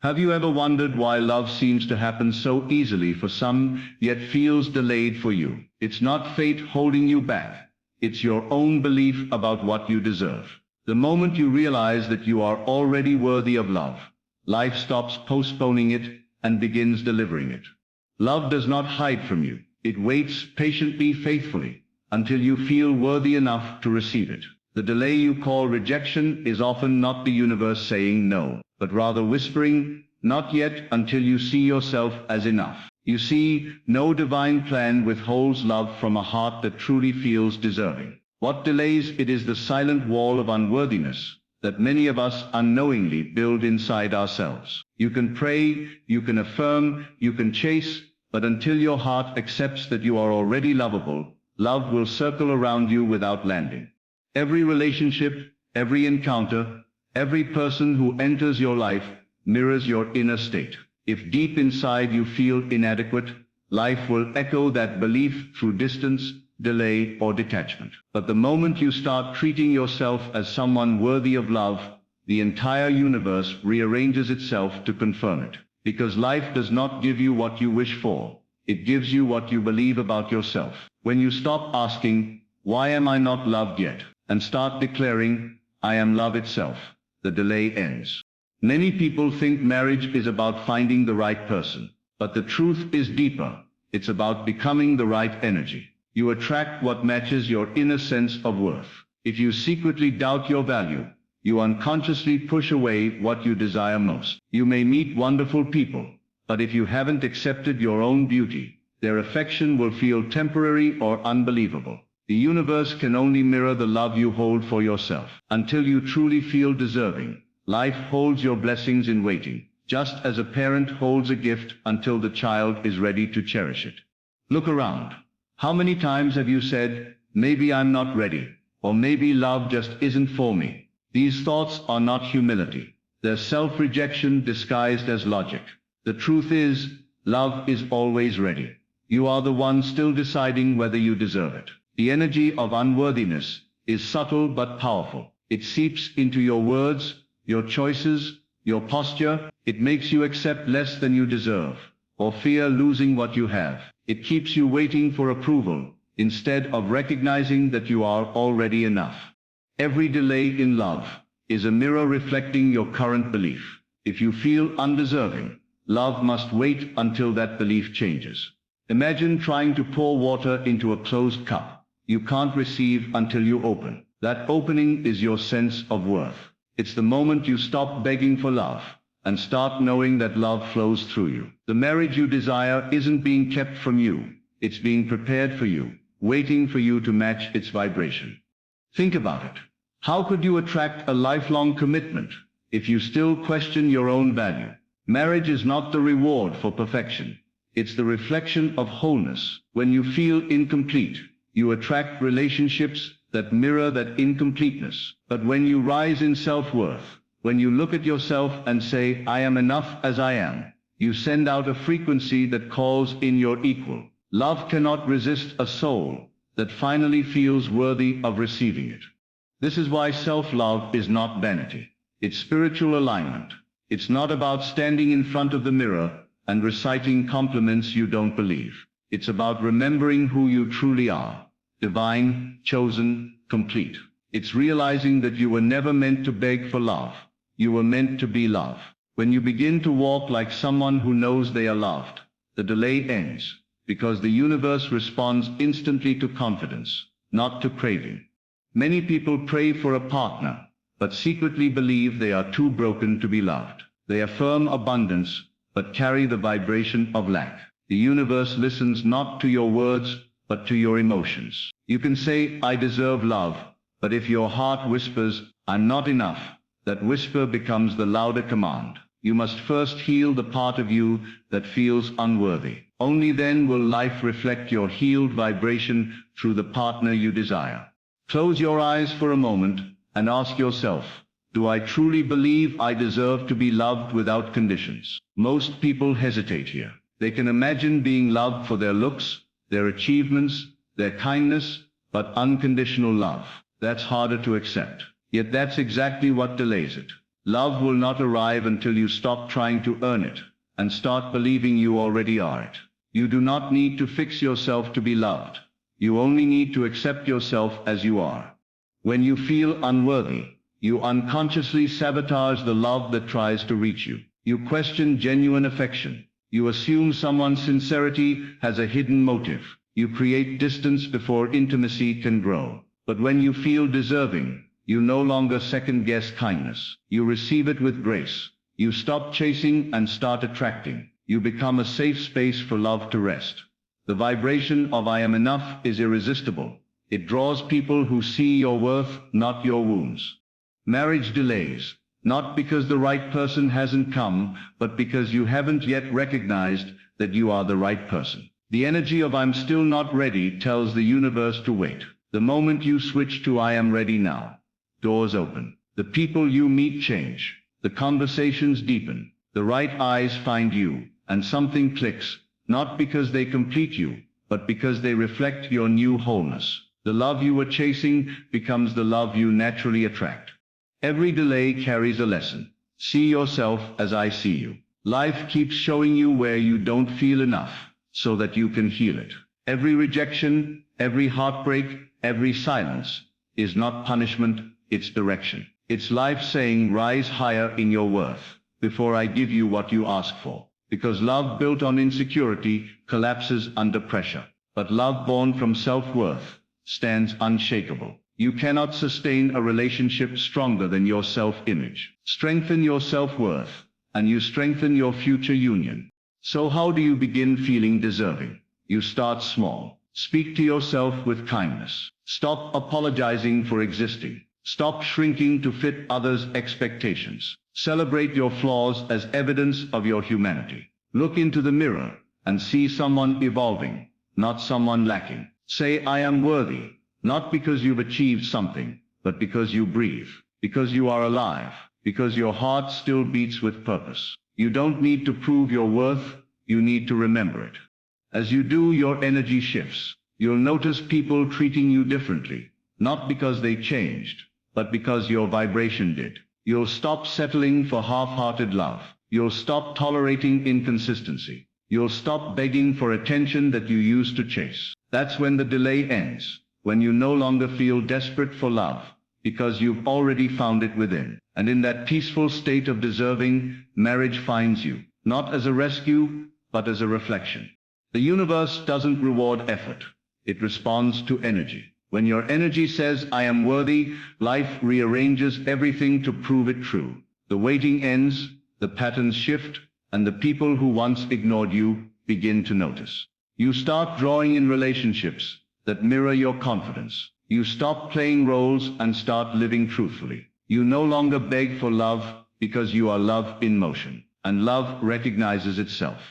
Have you ever wondered why love seems to happen so easily for some, yet feels delayed for you? It's not fate holding you back. It's your own belief about what you deserve. The moment you realize that you are already worthy of love, life stops postponing it and begins delivering it. Love does not hide from you. It waits patiently, faithfully, until you feel worthy enough to receive it. The delay you call rejection is often not the universe saying no, but rather whispering, not yet, until you see yourself as enough. You see, no divine plan withholds love from a heart that truly feels deserving. What delays it is the silent wall of unworthiness that many of us unknowingly build inside ourselves. You can pray, you can affirm, you can chase, but until your heart accepts that you are already lovable, love will circle around you without landing. Every relationship, every encounter, every person who enters your life mirrors your inner state. If deep inside you feel inadequate, life will echo that belief through distance, delay, or detachment. But the moment you start treating yourself as someone worthy of love, the entire universe rearranges itself to confirm it. Because life does not give you what you wish for, it gives you what you believe about yourself. When you stop asking, "Why am I not loved yet?" and start declaring, "I am love itself," the delay ends. Many people think marriage is about finding the right person, but the truth is deeper. It's about becoming the right energy. You attract what matches your inner sense of worth. If you secretly doubt your value, you unconsciously push away what you desire most. You may meet wonderful people, but if you haven't accepted your own beauty, their affection will feel temporary or unbelievable. The universe can only mirror the love you hold for yourself. Until you truly feel deserving, life holds your blessings in waiting, just as a parent holds a gift until the child is ready to cherish it. Look around. How many times have you said, "Maybe I'm not ready," or "Maybe love just isn't for me"? These thoughts are not humility. They're self-rejection disguised as logic. The truth is, love is always ready. You are the one still deciding whether you deserve it. The energy of unworthiness is subtle but powerful. It seeps into your words, your choices, your posture. It makes you accept less than you deserve, or fear losing what you have. It keeps you waiting for approval, instead of recognizing that you are already enough. Every delay in love is a mirror reflecting your current belief. If you feel undeserving, love must wait until that belief changes. Imagine trying to pour water into a closed cup. You can't receive until you open. That opening is your sense of worth. It's the moment you stop begging for love and start knowing that love flows through you. The marriage you desire isn't being kept from you. It's being prepared for you, waiting for you to match its vibration. Think about it. How could you attract a lifelong commitment if you still question your own value? Marriage is not the reward for perfection. It's the reflection of wholeness. When you feel incomplete, you attract relationships that mirror that incompleteness. But when you rise in self-worth, when you look at yourself and say, "I am enough as I am," you send out a frequency that calls in your equal. Love cannot resist a soul that finally feels worthy of receiving it. This is why self-love is not vanity. It's spiritual alignment. It's not about standing in front of the mirror and reciting compliments you don't believe. It's about remembering who you truly are: divine, chosen, complete. It's realizing that you were never meant to beg for love. You were meant to be love. When you begin to walk like someone who knows they are loved, the delay ends, because the universe responds instantly to confidence, not to craving. Many people pray for a partner, but secretly believe they are too broken to be loved. They affirm abundance, but carry the vibration of lack. The universe listens not to your words, but to your emotions. You can say, "I deserve love," but if your heart whispers, "I'm not enough," that whisper becomes the louder command. You must first heal the part of you that feels unworthy. Only then will life reflect your healed vibration through the partner you desire. Close your eyes for a moment and ask yourself, do I truly believe I deserve to be loved without conditions? Most people hesitate here. They can imagine being loved for their looks, their achievements, their kindness, but unconditional love, that's harder to accept. Yet that's exactly what delays it. Love will not arrive until you stop trying to earn it and start believing you already are it. You do not need to fix yourself to be loved. You only need to accept yourself as you are. When you feel unworthy, you unconsciously sabotage the love that tries to reach you. You question genuine affection. You assume someone's sincerity has a hidden motive. You create distance before intimacy can grow. But when you feel deserving, you no longer second-guess kindness. You receive it with grace. You stop chasing and start attracting. You become a safe space for love to rest. The vibration of I am enough is irresistible. It draws people who see your worth, not your wounds. Marriage delays, not because the right person hasn't come, but because you haven't yet recognized that you are the right person. The energy of I'm still not ready tells the universe to wait. The moment you switch to I am ready now, doors open. The people you meet change. The conversations deepen. The right eyes find you, and something clicks, not because they complete you, but because they reflect your new wholeness. The love you were chasing becomes the love you naturally attract. Every delay carries a lesson. See yourself as I see you. Life keeps showing you where you don't feel enough, so that you can heal it. Every rejection, every heartbreak, every silence is not punishment, it's direction. It's life saying, rise higher in your worth before I give you what you ask for. Because love built on insecurity collapses under pressure. But love born from self-worth stands unshakable. You cannot sustain a relationship stronger than your self-image. Strengthen your self-worth, and you strengthen your future union. So how do you begin feeling deserving? You start small. Speak to yourself with kindness. Stop apologizing for existing. Stop shrinking to fit others' expectations. Celebrate your flaws as evidence of your humanity. Look into the mirror and see someone evolving, not someone lacking. Say, I am worthy, not because you've achieved something, but because you breathe, because you are alive, because your heart still beats with purpose. You don't need to prove your worth, you need to remember it. As you do, your energy shifts. You'll notice people treating you differently, not because they changed, but because your vibration did. You'll stop settling for half-hearted love. You'll stop tolerating inconsistency. You'll stop begging for attention that you used to chase. That's when the delay ends, when you no longer feel desperate for love, because you've already found it within. And in that peaceful state of deserving, marriage finds you, not as a rescue, but as a reflection. The universe doesn't reward effort. It responds to energy. When your energy says, I am worthy, life rearranges everything to prove it true. The waiting ends, the patterns shift, and the people who once ignored you begin to notice. You start drawing in relationships that mirror your confidence. You stop playing roles and start living truthfully. You no longer beg for love because you are love in motion, and love recognizes itself.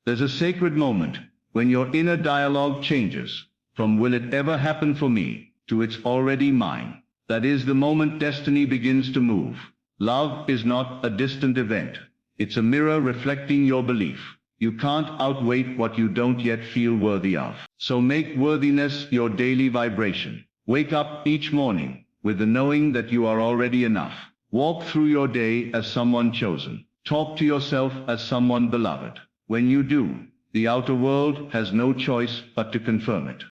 There's a sacred moment when your inner dialogue changes from will it ever happen for me to it's already mine. That is the moment destiny begins to move. Love is not a distant event. It's a mirror reflecting your belief. You can't outweigh what you don't yet feel worthy of. So make worthiness your daily vibration. Wake up each morning with the knowing that you are already enough. Walk through your day as someone chosen. Talk to yourself as someone beloved. When you do, the outer world has no choice but to confirm it.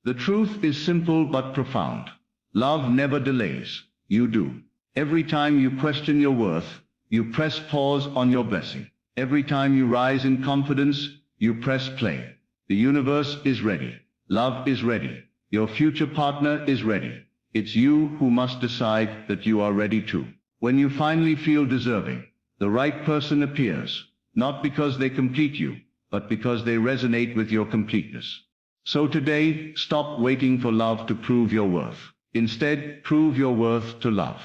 The truth is simple but profound. Love never delays. You do. Every time you question your worth, you press pause on your blessing. Every time you rise in confidence, you press play. The universe is ready. Love is ready. Your future partner is ready. It's you who must decide that you are ready too. When you finally feel deserving, the right person appears, not because they complete you, but because they resonate with your completeness. So today, stop waiting for love to prove your worth. Instead, prove your worth to love.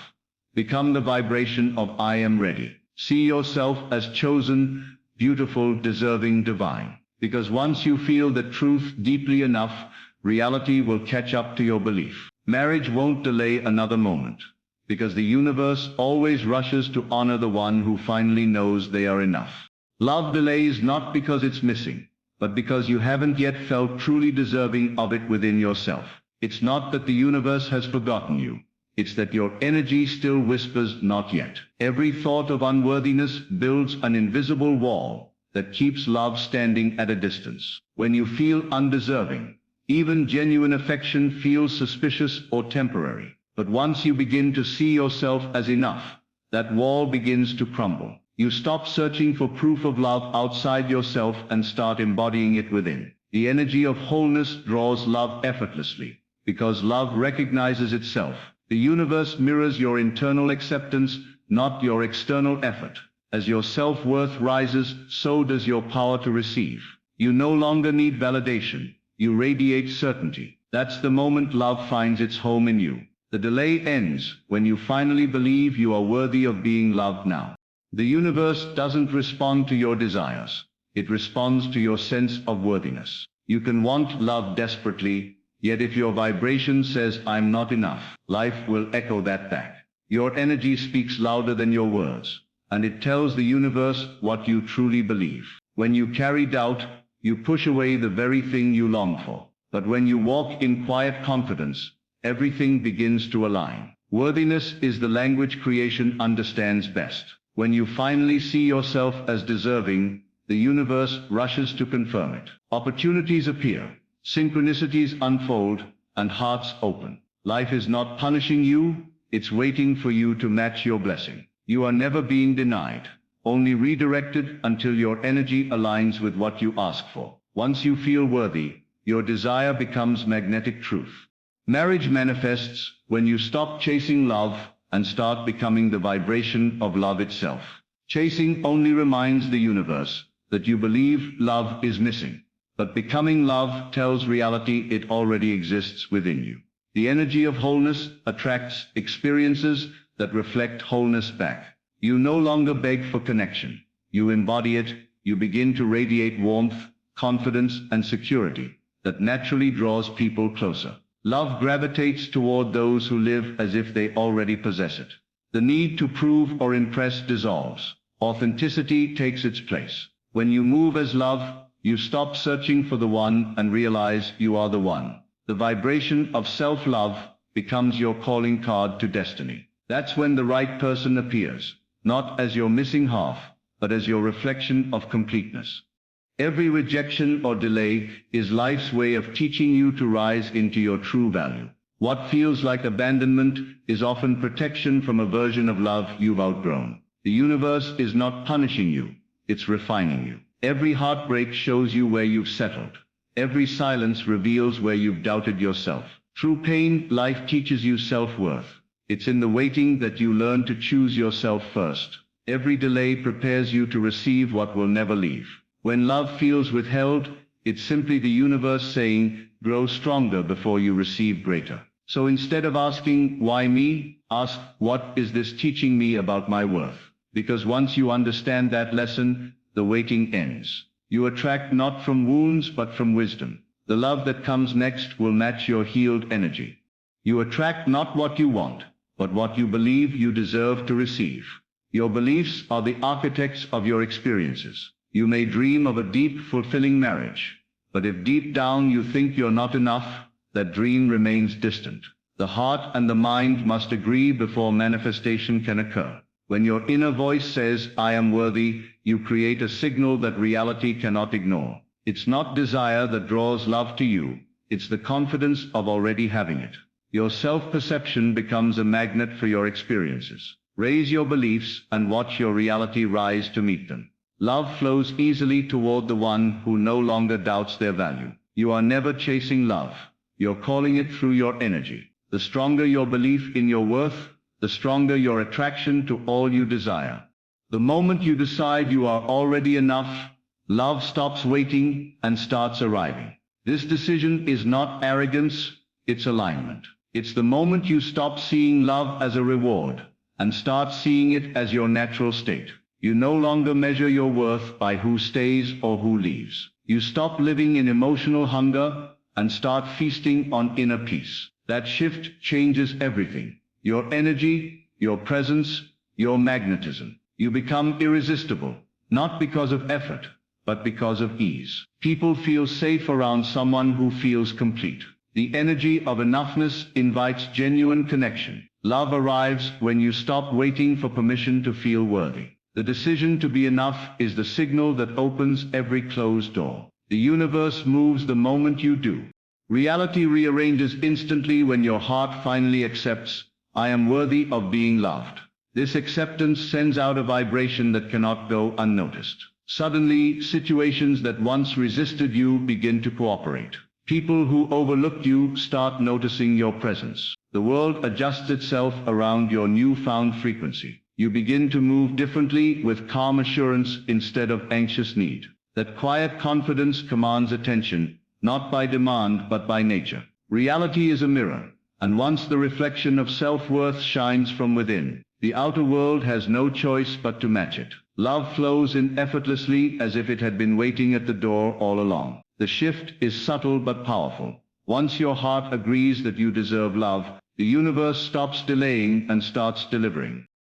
Become the vibration of I am ready. See yourself as chosen, beautiful, deserving, divine. Because once you feel the truth deeply enough, reality will catch up to your belief. Marriage won't delay another moment, because the universe always rushes to honor the one who finally knows they are enough. Love delays not because it's missing, but because you haven't yet felt truly deserving of it within yourself. It's not that the universe has forgotten you. It's that your energy still whispers not yet. Every thought of unworthiness builds an invisible wall that keeps love standing at a distance. When you feel undeserving, even genuine affection feels suspicious or temporary. But once you begin to see yourself as enough, that wall begins to crumble. You stop searching for proof of love outside yourself and start embodying it within. The energy of wholeness draws love effortlessly, because love recognizes itself. The universe mirrors your internal acceptance, not your external effort. As your self-worth rises, so does your power to receive. You no longer need validation. You radiate certainty. That's the moment love finds its home in you. The delay ends when you finally believe you are worthy of being loved now. The universe doesn't respond to your desires. It responds to your sense of worthiness. You can want love desperately, yet if your vibration says, "I'm not enough," life will echo that back. Your energy speaks louder than your words, and it tells the universe what you truly believe. When you carry doubt, you push away the very thing you long for. But when you walk in quiet confidence, everything begins to align. Worthiness is the language creation understands best. When you finally see yourself as deserving, the universe rushes to confirm it. Opportunities appear, synchronicities unfold, and hearts open. Life is not punishing you, it's waiting for you to match your blessing. You are never being denied, only redirected until your energy aligns with what you ask for. Once you feel worthy, your desire becomes magnetic truth. Marriage manifests when you stop chasing love and start becoming the vibration of love itself. Chasing only reminds the universe that you believe love is missing. But becoming love tells reality it already exists within you. The energy of wholeness attracts experiences that reflect wholeness back. You no longer beg for connection. You embody it. You begin to radiate warmth, confidence, and security that naturally draws people closer. Love gravitates toward those who live as if they already possess it. The need to prove or impress dissolves. Authenticity takes its place. When you move as love, you stop searching for the one and realize you are the one. The vibration of self-love becomes your calling card to destiny. That's when the right person appears, not as your missing half, but as your reflection of completeness. Every rejection or delay is life's way of teaching you to rise into your true value. What feels like abandonment is often protection from a version of love you've outgrown. The universe is not punishing you, it's refining you. Every heartbreak shows you where you've settled. Every silence reveals where you've doubted yourself. Through pain, life teaches you self-worth. It's in the waiting that you learn to choose yourself first. Every delay prepares you to receive what will never leave. When love feels withheld, it's simply the universe saying, grow stronger before you receive greater. So instead of asking, why me? Ask, what is this teaching me about my worth? Because once you understand that lesson, the waiting ends. You attract not from wounds but from wisdom. The love that comes next will match your healed energy. You attract not what you want, but what you believe you deserve to receive. Your beliefs are the architects of your experiences. You may dream of a deep, fulfilling marriage, but if deep down you think you're not enough, that dream remains distant. The heart and the mind must agree before manifestation can occur. When your inner voice says, I am worthy, you create a signal that reality cannot ignore. It's not desire that draws love to you, it's the confidence of already having it. Your self-perception becomes a magnet for your experiences. Raise your beliefs and watch your reality rise to meet them. Love flows easily toward the one who no longer doubts their value. You are never chasing love. You're calling it through your energy. The stronger your belief in your worth, the stronger your attraction to all you desire. The moment you decide you are already enough, love stops waiting and starts arriving. This decision is not arrogance, it's alignment. It's the moment you stop seeing love as a reward and start seeing it as your natural state. You no longer measure your worth by who stays or who leaves. You stop living in emotional hunger and start feasting on inner peace. That shift changes everything. Your energy, your presence, your magnetism. You become irresistible, not because of effort, but because of ease. People feel safe around someone who feels complete. The energy of enoughness invites genuine connection. Love arrives when you stop waiting for permission to feel worthy. The decision to be enough is the signal that opens every closed door. The universe moves the moment you do. Reality rearranges instantly when your heart finally accepts, I am worthy of being loved. This acceptance sends out a vibration that cannot go unnoticed. Suddenly, situations that once resisted you begin to cooperate. People who overlooked you start noticing your presence. The world adjusts itself around your newfound frequency. You begin to move differently with calm assurance instead of anxious need. That quiet confidence commands attention, not by demand but by nature. Reality is a mirror, and once the reflection of self-worth shines from within, the outer world has no choice but to match it. Love flows in effortlessly as if it had been waiting at the door all along. The shift is subtle but powerful. Once your heart agrees that you deserve love, the universe stops delaying and starts delivering.